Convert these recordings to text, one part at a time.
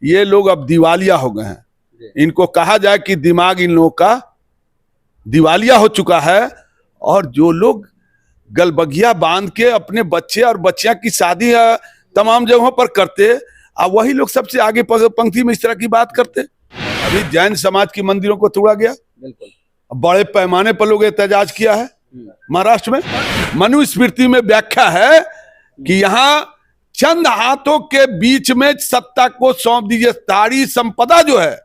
ये लोग अब दिवालिया हो गए हैं। इनको कहा जाए कि दिमाग इन लोगों का दिवालिया हो चुका है। और जो लोग गलबगिया बांध के अपने बच्चे और बच्चियां की शादी तमाम जगहों पर करते, अब वही लोग सबसे आगे पंक्ति में इस तरह की बात करते। अभी जैन समाज की मंदिरों को तोड़ा गया, बड़े पैमाने पर लोग एहतजाज किया है। महाराष्ट्र में मनुस्मृति में व्याख्या है कि यहाँ चंद हाथों के बीच में सत्ता को सौंप दीजिए, सारी संपदा जो है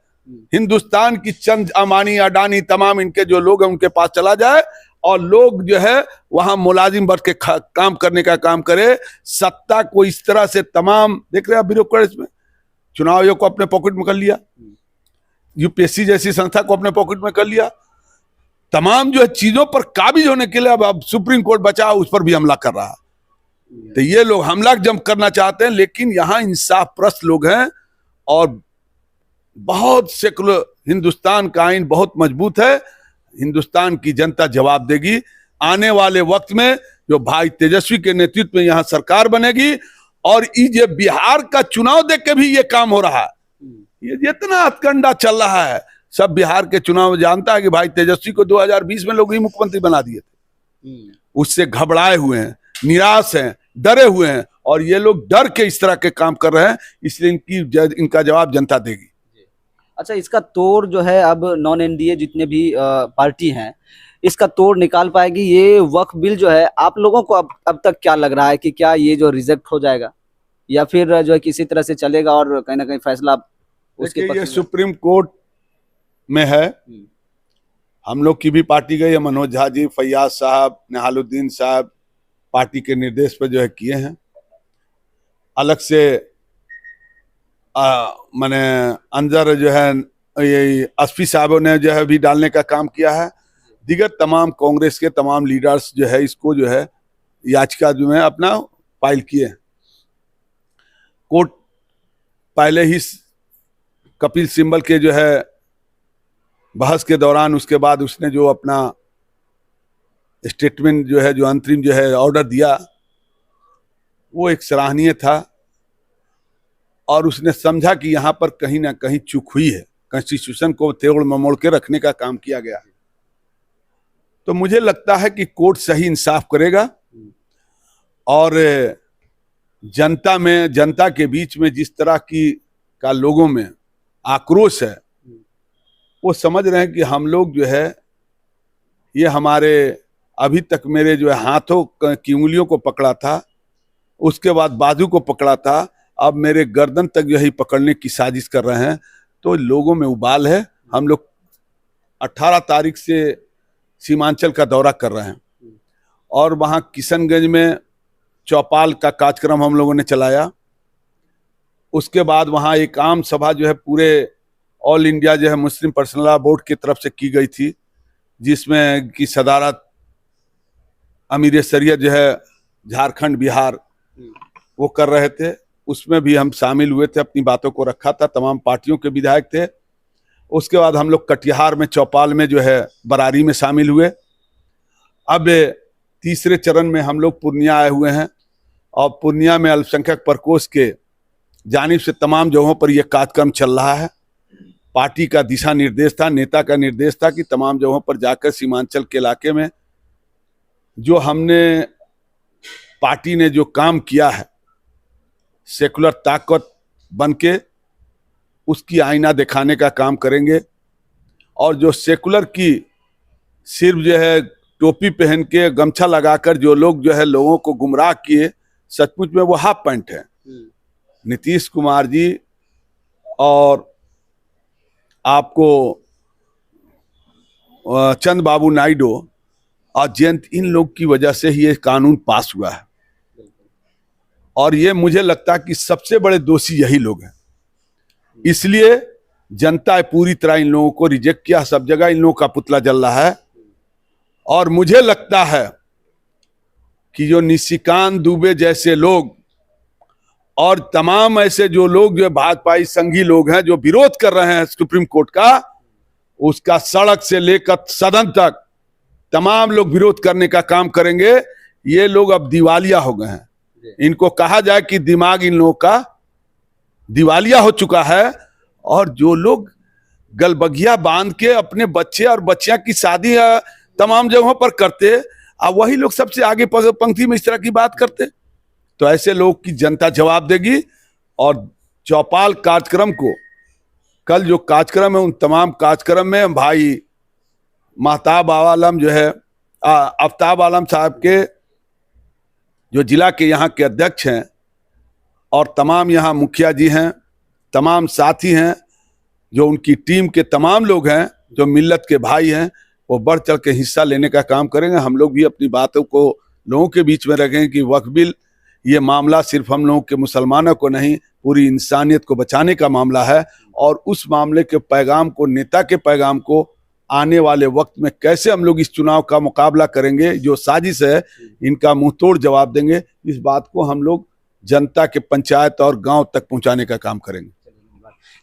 हिंदुस्तान की, चंद अमानी अडानी तमाम इनके जो लोग हैं उनके पास चला जाए और लोग जो है वहां मुलाजिम बन के काम करने का काम करे। सत्ता को इस तरह से तमाम देख रहे हैं ब्यूरोक्रेट्स में, चुनाव आयोग को अपने पॉकेट में कर लिया, यूपीएससी जैसी संस्था को अपने पॉकेट में कर लिया। तमाम जो है चीजों पर काबिज होने के लिए अब सुप्रीम कोर्ट बचा उस पर भी हमला कर रहा है। तो ये लोग हमला जब करना चाहते हैं, लेकिन यहाँ इंसाफ प्रस्त लोग हैं और बहुत सेकुलर, हिंदुस्तान का आईन बहुत मजबूत है। हिंदुस्तान की जनता जवाब देगी आने वाले वक्त में। जो भाई तेजस्वी के नेतृत्व में यहाँ सरकार बनेगी और ये बिहार का चुनाव देख के भी ये काम हो रहा है। ये जितना हथकंडा चल रहा है सब बिहार के चुनाव में जानता है कि भाई तेजस्वी को 2020 में लोग ही मुख्यमंत्री बना दिए थे। उससे घबराए हुए हैं, निराश हैं, डरे हुए हैं और ये लोग डर के इस तरह के काम कर रहे हैं, इसलिए इनका जवाब जनता देगी। अच्छा, इसका तोड़ जो है अब नॉन एनडीए जितने भी पार्टी हैं इसका तोड़ निकाल पाएगी? ये वक्फ बिल जो है आप लोगों को अब तक क्या लग रहा है कि क्या ये जो रिजेक्ट हो जाएगा या फिर जो है किसी तरह से चलेगा और कहीं ना कहीं फैसला उसके ये सुप्रीम कोर्ट में है। हम लोग की भी पार्टी गई है, मनोज झा जी, फैयाज साहब, निहालुद्दीन साहब पार्टी के निर्देश पर जो है किए हैं। अलग से मैंने अंदर जो है ये एसपी साहबों ने जो है भी डालने का काम किया है। दिगर तमाम कांग्रेस के तमाम लीडर्स जो है इसको जो है याचिका जो है अपना फाइल किए। कोर्ट पहले ही कपिल सिब्बल के जो है बहस के दौरान उसके बाद उसने जो अपना स्टेटमेंट जो है, जो अंतरिम जो है ऑर्डर दिया, वो एक सराहनीय था और उसने समझा कि यहाँ पर कहीं ना कहीं चूक हुई है, कॉन्स्टिट्यूशन को तोड़ ममोड़ के रखने का काम किया गया है। तो मुझे लगता है कि कोर्ट सही इंसाफ करेगा और जनता के बीच में जिस तरह की का लोगों में आक्रोश है, वो समझ रहे हैं कि हम लोग जो है ये हमारे अभी तक मेरे जो है हाथों की उंगलियों को पकड़ा था, उसके बाद बाजू को पकड़ा था, अब मेरे गर्दन तक जो है पकड़ने की साजिश कर रहे हैं। तो लोगों में उबाल है। हम लोग 18 तारीख से सीमांचल का दौरा कर रहे हैं और वहाँ किशनगंज में चौपाल का कार्यक्रम हम लोगों ने चलाया। उसके बाद वहाँ एक आम सभा जो है पूरे ऑल इंडिया जो है मुस्लिम पर्सनल लॉ बोर्ड की तरफ से की गई थी, जिसमें की सदारत अमीर शरीयत जो है झारखंड बिहार वो कर रहे थे। उसमें भी हम शामिल हुए थे, अपनी बातों को रखा था, तमाम पार्टियों के विधायक थे। उसके बाद हम लोग कटिहार में चौपाल में जो है बरारी में शामिल हुए। अब तीसरे चरण में हम लोग पूर्णिया आए हुए हैं और पूर्णिया में अल्पसंख्यक प्रकोष्ठ के जानिब से तमाम जगहों पर यह कार्यक्रम चल रहा है। पार्टी का दिशा निर्देश था, नेता का निर्देश था कि तमाम जगहों पर जाकर सीमांचल के इलाके में जो हमने पार्टी ने जो काम किया है, सेकुलर ताकत बनके उसकी आईना दिखाने का काम करेंगे। और जो सेकुलर की सिर्फ जो है टोपी पहन के गमछा लगाकर जो लोग जो है लोगों को गुमराह किए, सचमुच में वो हाफ पैंट है। नीतीश कुमार जी और आपको चंद बाबू नायडू और जयंत, इन लोग की वजह से ही ये कानून पास हुआ है। और ये मुझे लगता है कि सबसे बड़े दोषी यही लोग हैं। इसलिए जनता पूरी तरह इन लोगों को रिजेक्ट किया, सब जगह इन लोगों का पुतला जल रहा है। और मुझे लगता है कि जो निशिकांत दुबे जैसे लोग और तमाम ऐसे जो लोग जो भाजपाई संघी लोग हैं जो विरोध कर रहे हैं सुप्रीम कोर्ट का, उसका सड़क से लेकर सदन तक तमाम लोग विरोध करने का काम करेंगे। ये लोग अब दिवालिया हो गए हैं। इनको कहा जाए कि दिमाग इन लोगों का दिवालिया हो चुका है, और जो लोग गलबगिया बांध के अपने बच्चे और बच्चियां की शादी तमाम जगहों पर करते, अब वही लोग सबसे आगे पंक्ति में इस तरह की बात करते। तो ऐसे लोग की जनता जवाब देगी। और चौपाल कार्यक्रम को, कल जो कार्यक्रम है उन तमाम कार्यक्रम में भाई महताब आलम जो है, आफ्ताब आलम साहब के जो जिला के यहाँ के अध्यक्ष हैं, और तमाम यहाँ मुखिया जी हैं, तमाम साथी हैं, जो उनकी टीम के तमाम लोग हैं, जो मिल्लत के भाई हैं, वो बढ़ चढ़ के हिस्सा लेने का काम करेंगे। हम लोग भी अपनी बातों को लोगों के बीच में रखें कि वक्फ बिल ये मामला सिर्फ हम लोगों के मुसलमानों को नहीं, पूरी इंसानियत को बचाने का मामला है। और उस मामले के पैगाम को, नेता के पैगाम को आने वाले वक्त में कैसे हम लोग इस चुनाव का मुकाबला करेंगे, जो साजिश है, इनका मुंह तोड़ जवाब देंगे। इस बात को हम लोग जनता के पंचायत और गांव तक पहुंचाने का काम करेंगे।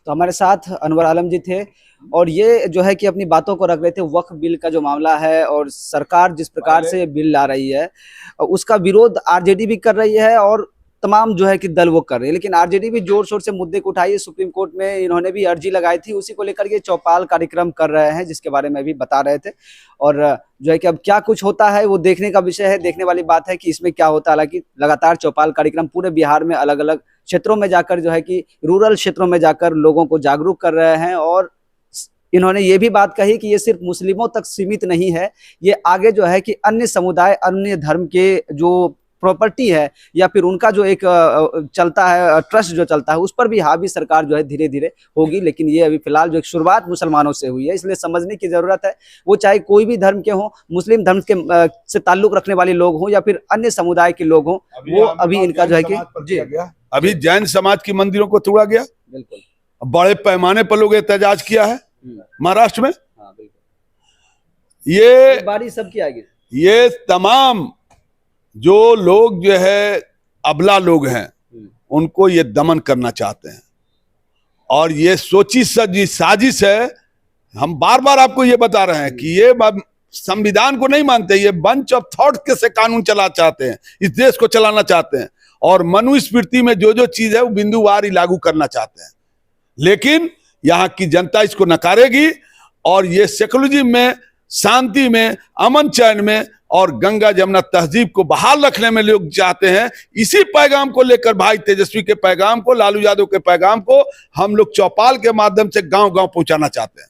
तो हमारे साथ अनवर आलम जी थे, और ये जो है कि अपनी बातों को रख रहे थे। वक्फ बिल का जो मामला है और सरकार जिस प्रकार से बिल ला रही है, उसका विरोध आरजेडी भी कर रही है और तमाम जो है कि दल वो कर रहे हैं, लेकिन आरजेडी भी जोर शोर से मुद्दे को उठाई है। सुप्रीम कोर्ट में इन्होंने भी अर्जी लगाई थी, उसी को लेकर ये चौपाल कार्यक्रम कर रहे हैं, जिसके बारे में भी बता रहे थे। और जो है कि अब क्या कुछ होता है वो देखने का विषय है। देखने वाली बात है कि इसमें क्या होता है। हालांकि लगातार चौपाल कार्यक्रम पूरे बिहार में अलग अलग क्षेत्रों में जाकर, जो है कि रूरल क्षेत्रों में जाकर लोगों को जागरूक कर रहे हैं। और इन्होंने ये भी बात कही कि ये सिर्फ मुस्लिमों तक सीमित नहीं है, ये आगे जो है कि अन्य समुदाय, अन्य धर्म के जो प्रॉपर्टी है या फिर उनका जो एक चलता है, ट्रस्ट जो चलता है, उस पर भी हावी सरकार जो है धीरे धीरे होगी। लेकिन ये अभी फिलहाल जो एक शुरुआत मुसलमानों से हुई है, इसलिए समझने की जरूरत है। वो चाहे कोई भी धर्म के हों, मुस्लिम धर्म के से ताल्लुक रखने वाले लोग हों या फिर अन्य समुदाय के लोग हों, वो अभी इनका जो है कि जी, अभी जैन समाज की मंदिरों को तोड़ा गया, बिल्कुल बड़े पैमाने पर लोग एहतजाज किया है महाराष्ट्र में। हाँ, बिल्कुल। ये बारी सबकी आगे, ये तमाम जो लोग जो है अबला लोग हैं, उनको ये दमन करना चाहते हैं, और ये सोची सजी साजिश है। हम बार बार आपको ये बता रहे हैं कि ये संविधान को नहीं मानते, ये बंच ऑफ थॉट के से कानून चला चाहते हैं, इस देश को चलाना चाहते हैं, और मनुस्मृति में जो जो चीज है वो बिंदुवार ही लागू करना चाहते हैं। लेकिन यहाँ की जनता इसको नकारेगी, और ये सेकुलरिज्म में, शांति में, अमन चैन में और गंगा जमुना तहजीब को बहाल रखने में लोग चाहते हैं। इसी पैगाम को लेकर भाई तेजस्वी के पैगाम को, लालू यादव के पैगाम को हम लोग चौपाल के माध्यम से गांव गांव पहुंचाना चाहते हैं।